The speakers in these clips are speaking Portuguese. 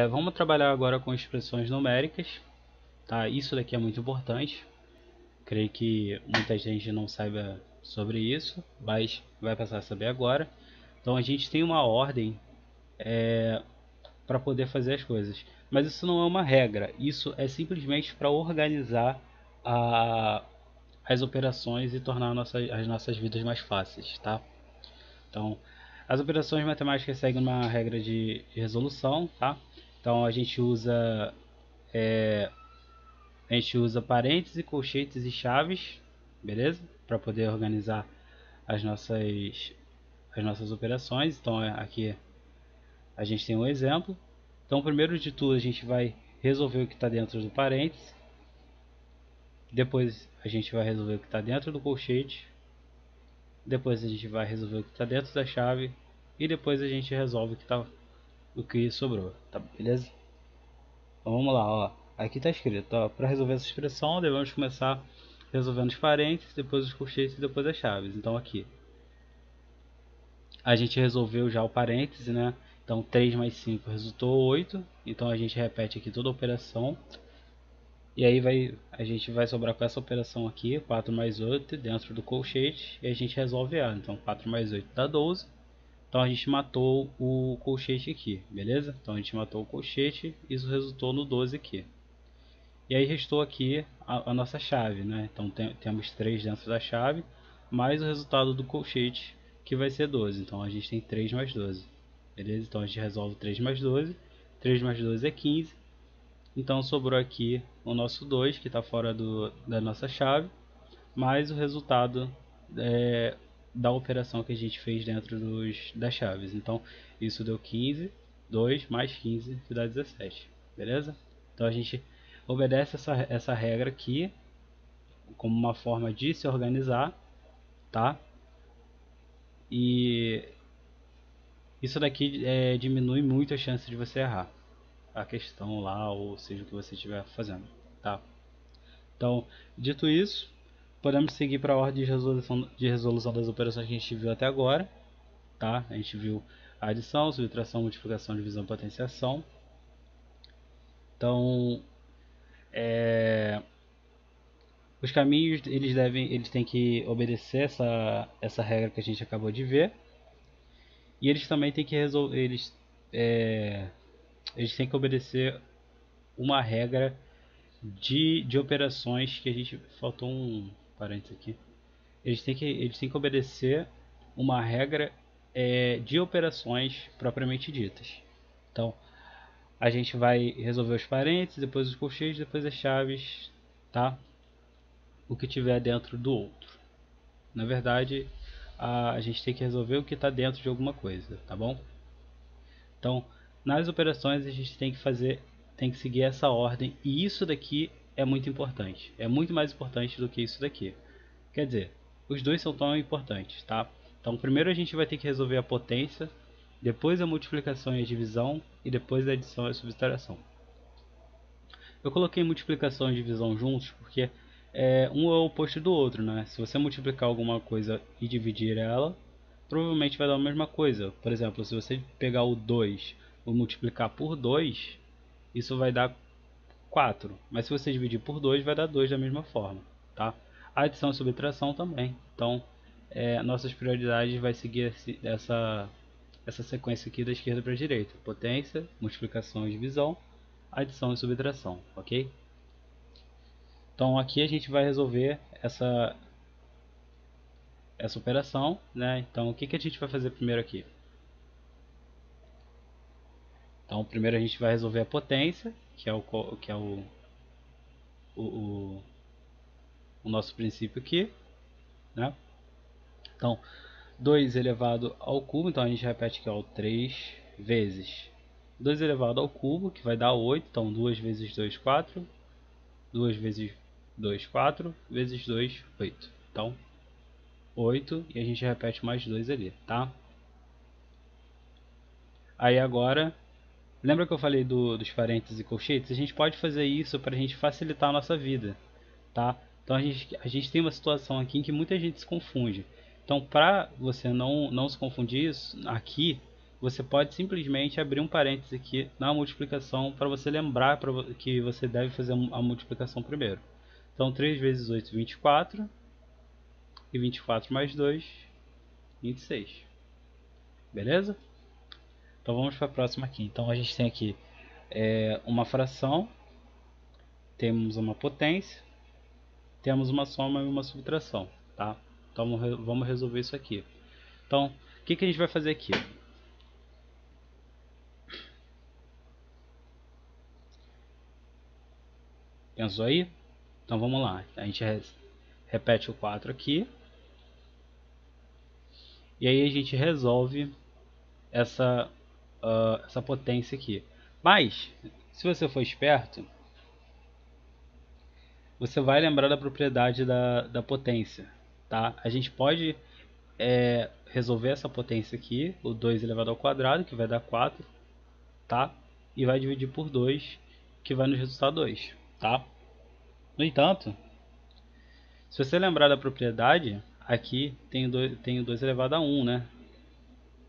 Vamos trabalhar agora com expressões numéricas, tá? Isso daqui é muito importante. Creio que muita gente não saiba sobre isso, mas vai passar a saber agora. Então a gente tem uma ordem para poder fazer as coisas, mas isso não é uma regra. Isso é simplesmente para organizar a, as operações e tornar as nossas vidas mais fáceis, tá? Então, as operações matemáticas seguem uma regra de resolução, tá? Então a gente usa parênteses, colchetes e chaves, beleza? Para poder organizar as nossas operações. Então aqui a gente tem um exemplo. Então primeiro de tudo a gente vai resolver o que está dentro do parênteses. Depois a gente vai resolver o que está dentro do colchete. Depois a gente vai resolver o que está dentro da chave. E depois a gente resolve o que sobrou, tá? Beleza? Então vamos lá, ó. Aqui está escrito, ó, para resolver essa expressão devemos começar resolvendo os parênteses, depois os colchetes e depois as chaves. Então aqui a gente resolveu já o parêntese, né? Então 3 mais 5 resultou 8. Então a gente repete aqui toda a operação. E aí a gente vai sobrar com essa operação aqui, 4 mais 8 dentro do colchete. E a gente resolve ela. Então 4 mais 8 dá 12. Então a gente matou o colchete aqui, beleza? Então a gente matou o colchete e isso resultou no 12 aqui. E aí restou aqui a nossa chave, né? Então temos 3 dentro da chave, mais o resultado do colchete, que vai ser 12. Então a gente tem 3 mais 12, beleza? Então a gente resolve 3 mais 12, 3 mais 12 é 15. Então sobrou aqui o nosso 2, que está fora da nossa chave, mais o resultado da operação que a gente fez dentro das chaves. Então isso deu 15, 2 mais 15 que dá 17, beleza? Então a gente obedece essa regra aqui como uma forma de se organizar, tá? E isso daqui diminui muito a chance de você errar a questão lá, ou seja o que você estiver fazendo, tá? Então, dito isso, podemos seguir para a ordem de resolução das operações que a gente viu até agora, tá? A gente viu a adição, subtração, multiplicação, divisão, potenciação. Então, os caminhos eles têm que obedecer essa regra que a gente acabou de ver, e eles também têm que resolver, eles têm que obedecer uma regra de operações que a gente faltou um parênteses aqui. Eles têm que obedecer uma regra de operações propriamente ditas. Então, a gente vai resolver os parênteses, depois os colchetes, depois as chaves, tá? O que tiver dentro do outro. Na verdade, a gente tem que resolver o que está dentro de alguma coisa, tá bom? Então, nas operações a gente tem que seguir essa ordem, e isso daqui é muito importante. É muito mais importante do que isso daqui. Quer dizer, os dois são tão importantes, tá? Então, primeiro a gente vai ter que resolver a potência, depois a multiplicação e a divisão, e depois a adição e a subtração. Eu coloquei multiplicação e divisão juntos porque um é o oposto do outro, né? Se você multiplicar alguma coisa e dividir ela, provavelmente vai dar a mesma coisa. Por exemplo, se você pegar o 2 e multiplicar por 2, isso vai dar 4. Mas se você dividir por 2, vai dar 2 da mesma forma, tá? A adição e subtração também. Então, nossas prioridades vai seguir essa sequência aqui da esquerda para a direita: potência, multiplicação e divisão, adição e subtração, ok? Então aqui a gente vai resolver essa operação, né? Então o que a gente vai fazer primeiro aqui? Então primeiro a gente vai resolver a potência, que é o, o nosso princípio aqui, né? Então 2 elevado ao cubo, então a gente repete que é o 3 vezes 2 elevado ao cubo, que vai dar 8, então 2 vezes 2, 4, 2 vezes 2, 4, vezes 2, 8. Então 8 e a gente repete mais 2 ali, tá? Aí agora, lembra que eu falei dos parênteses e colchetes? A gente pode fazer isso para a gente facilitar a nossa vida, tá? Então a gente tem uma situação aqui em que muita gente se confunde. Então para você não se confundir aqui, você pode simplesmente abrir um parêntese aqui na multiplicação para você lembrar que você deve fazer a multiplicação primeiro. Então 3 vezes 8, 24. E 24 mais 2, 26. Beleza? Então vamos para a próxima aqui. Então a gente tem aqui uma fração, temos uma potência, temos uma soma e uma subtração. Tá? Então vamos resolver isso aqui. Então, o que a gente vai fazer aqui? Pensou aí? Então vamos lá. A gente repete o 4 aqui. E aí a gente resolve essa potência aqui. Mas, se você for esperto, você vai lembrar da propriedade da potência. Tá? A gente pode resolver essa potência aqui, o 2 elevado ao quadrado, que vai dar 4, tá? E vai dividir por 2, que vai nos resultar 2, tá? No entanto, se você lembrar da propriedade, aqui tem o 2 elevado a 1, né?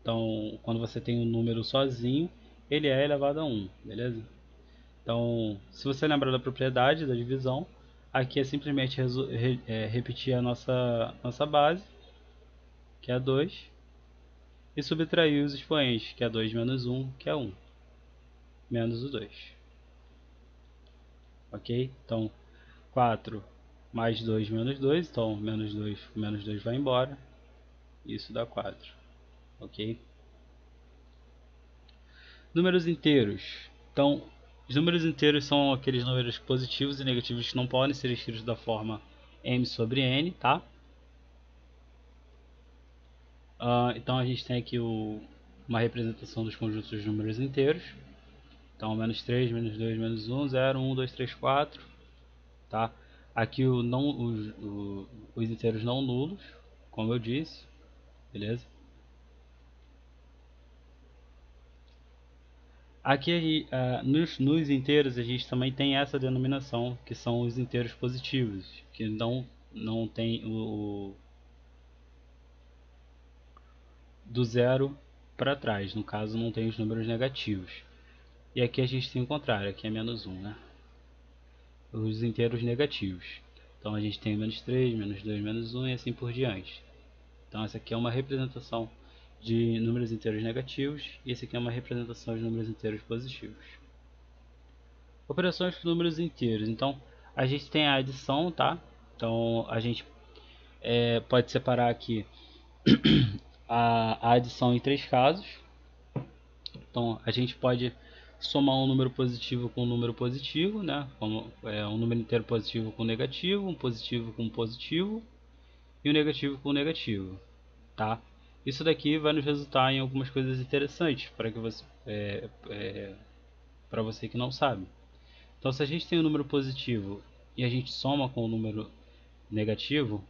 Então, quando você tem um número sozinho, ele é elevado a 1, beleza? Então, se você lembrar da propriedade da divisão, aqui é simplesmente repetir a nossa base, que é 2, e subtrair os expoentes, que é 2 menos 1, que é 1, menos o 2. Ok? Então, 4 mais 2 menos 2, então menos 2 vai embora, isso dá 4. Ok? Números inteiros. Então, os números inteiros são aqueles números positivos e negativos que não podem ser escritos da forma m sobre n, tá? Então a gente tem aqui uma representação dos conjuntos dos números inteiros. Então, menos 3, menos 2, menos 1, 0, 1, 2, 3, 4. Tá? Aqui os inteiros não nulos, como eu disse. Beleza? Aqui, nos inteiros, a gente também tem essa denominação, que são os inteiros positivos, que não tem do zero para trás, no caso não tem os números negativos. E aqui a gente tem o contrário, aqui é menos 1, né? Os inteiros negativos. Então a gente tem menos 3, menos 2, menos 1 e assim por diante. Então essa aqui é uma representação de números inteiros negativos e esse aqui é uma representação de números inteiros positivos. Operações com números inteiros. Então a gente tem a adição, tá? Então a gente pode separar aqui a adição em 3 casos. Então a gente pode somar um número positivo com um número positivo, né? Como um número inteiro positivo com negativo, um positivo com positivo e um negativo com negativo, tá? Isso daqui vai nos resultar em algumas coisas interessantes para que você para você que não sabe. Então, se a gente tem um número positivo e a gente soma com o número negativo,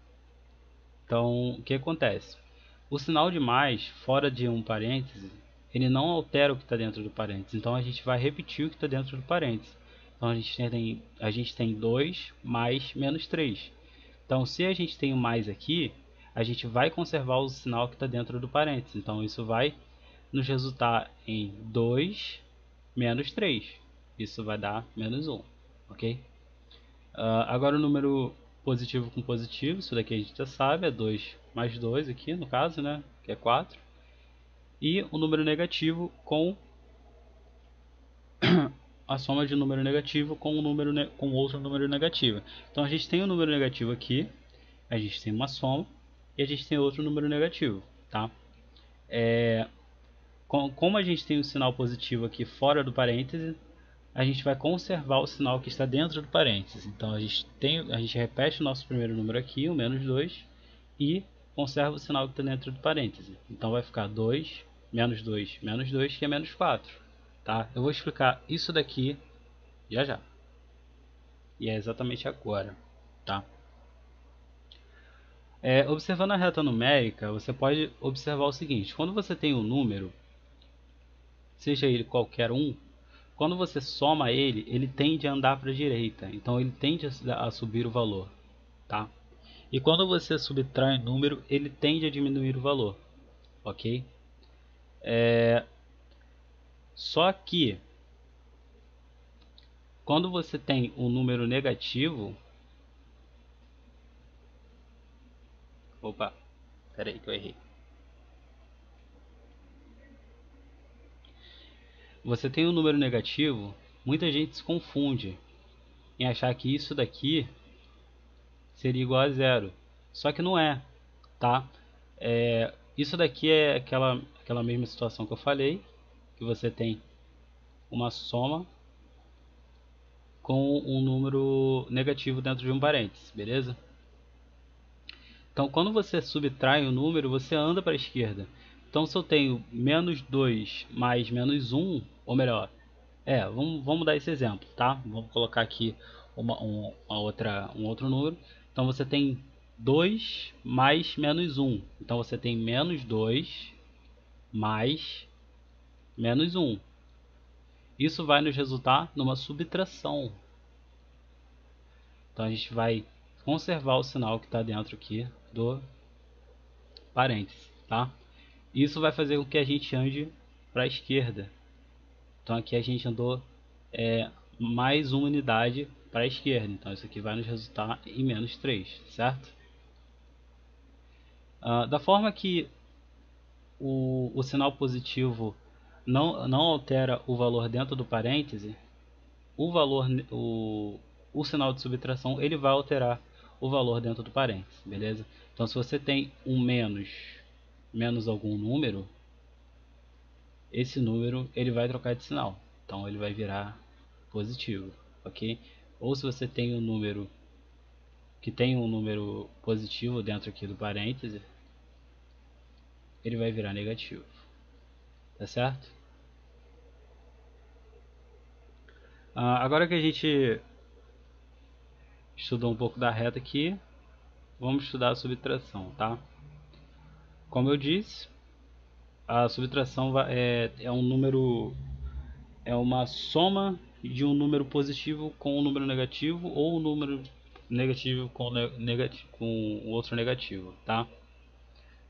então o que acontece? O sinal de mais fora de um parêntese, ele não altera o que está dentro do parêntese. Então a gente vai repetir o que está dentro do parêntese. Então a gente tem 2 mais menos 3. Então se a gente tem o mais aqui, a gente vai conservar o sinal que está dentro do parêntese. Então isso vai nos resultar em 2 menos 3. Isso vai dar menos 1. Ok? Agora o número positivo com positivo, isso daqui a gente já sabe, é 2 mais 2 aqui no caso, né? Que é 4. E o número negativo com a soma de um número negativo com com outro número negativo. Então a gente tem um número negativo aqui, a gente tem uma soma e a gente tem outro número negativo, tá? Como a gente tem um sinal positivo aqui fora do parêntese, a gente vai conservar o sinal que está dentro do parêntese. Então a gente repete o nosso primeiro número aqui, o menos 2, e conserva o sinal que está dentro do parêntese. Então vai ficar 2, menos 2, menos 2, que é menos 4. Tá? Eu vou explicar isso daqui já já. E é exatamente agora. Tá? Observando a reta numérica, você pode observar o seguinte. Quando você tem um número, seja ele qualquer um, quando você soma ele, ele tende a andar para a direita. Então ele tende a subir o valor. Tá? E quando você subtrai um número, ele tende a diminuir o valor. Ok? Só que quando você tem um número negativo, opa, peraí que eu errei. Você tem um número negativo, muita gente se confunde em achar que isso daqui seria igual a zero. Só que não é, tá? Isso daqui é aquela mesma situação que eu falei, que você tem uma soma com um número negativo dentro de um parênteses, beleza? Então, quando você subtrai um número, você anda para a esquerda. Então, se eu tenho menos 2 mais menos 1, ou melhor, vamos dar esse exemplo, tá? Vamos colocar aqui um outro número. Então, você tem 2 mais menos 1. Então, você tem menos 2 mais menos 1. Isso vai nos resultar numa subtração. Então, a gente vai conservar o sinal que está dentro aqui do parênteses, tá? Isso vai fazer com que a gente ande para a esquerda. Então aqui a gente andou mais uma unidade para a esquerda. Então isso aqui vai nos resultar em menos 3, certo? Da forma que o sinal positivo não altera o valor dentro do parêntese, o sinal de subtração ele vai alterar o valor dentro do parêntese, beleza? Então se você tem um menos algum número, esse número ele vai trocar de sinal, então ele vai virar positivo, ok? Ou se você tem um número que tem um número positivo dentro aqui do parêntese, ele vai virar negativo, tá certo? Agora que a gente estudou um pouco da reta aqui, vamos estudar a subtração, tá? Como eu disse, a subtração é um número, é uma soma de um número positivo com um número negativo ou um número negativo com outro negativo, tá?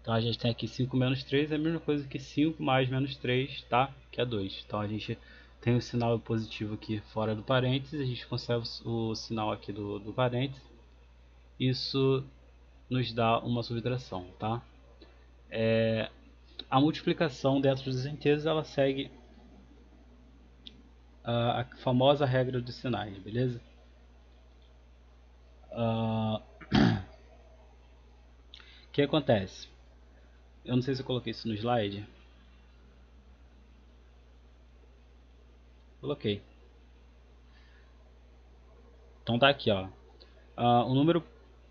Então a gente tem aqui 5 menos 3 é a mesma coisa que 5 mais menos 3, tá? Que é 2. Então a gente tem o sinal positivo aqui fora do parênteses, a gente conserva o sinal aqui do parênteses. Isso nos dá uma subtração, tá? A multiplicação dentro dos inteiros ela segue a famosa regra dos sinais, beleza? O que acontece? Eu não sei se eu coloquei isso no slide. Coloquei. Então tá aqui, ó. Um número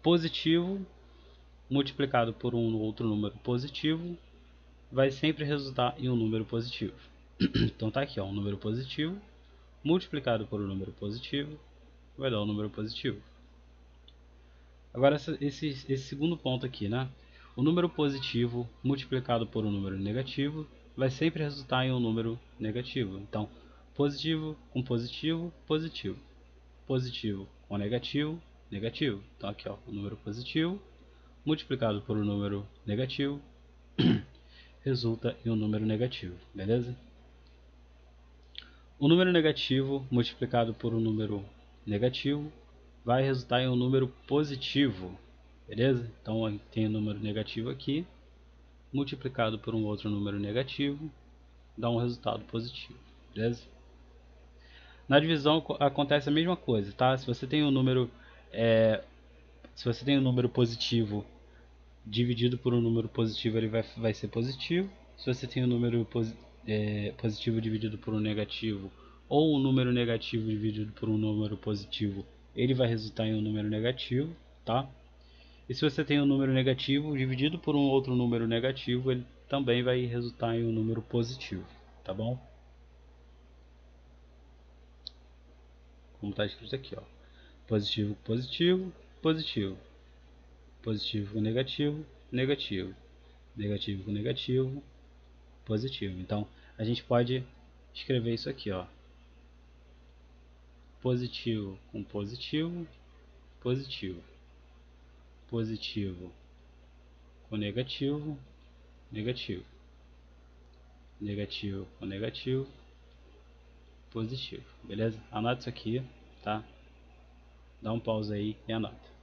positivo multiplicado por um outro número positivo vai sempre resultar em um número positivo. Então tá aqui, ó, um número positivo multiplicado por um número positivo vai dar um número positivo. Agora esse segundo ponto aqui, né? O número positivo multiplicado por um número negativo vai sempre resultar em um número negativo. Então, positivo com positivo, positivo. Positivo com negativo, negativo. Então aqui, ó, o número positivo multiplicado por um número negativo resulta em um número negativo, beleza? O número negativo multiplicado por um número negativo vai resultar em um número positivo, beleza? Então tem um número negativo aqui, multiplicado por um outro número negativo, dá um resultado positivo, beleza? Na divisão acontece a mesma coisa, tá? Se você tem um número positivo dividido por um número positivo, ele vai ser positivo. Se você tem um número positivo dividido por um negativo, ou um número negativo dividido por um número positivo, ele vai resultar em um número negativo, tá? E se você tem um número negativo dividido por um outro número negativo, ele também vai resultar em um número positivo, tá bom? Como está escrito aqui, ó. Positivo com positivo, positivo. Positivo com negativo, negativo. Negativo com negativo, positivo. Então, a gente pode escrever isso aqui, ó. Positivo com positivo, positivo. Positivo com negativo, negativo. negativo com negativo, positivo, beleza? Anota isso aqui, tá? Dá um pause aí e anota.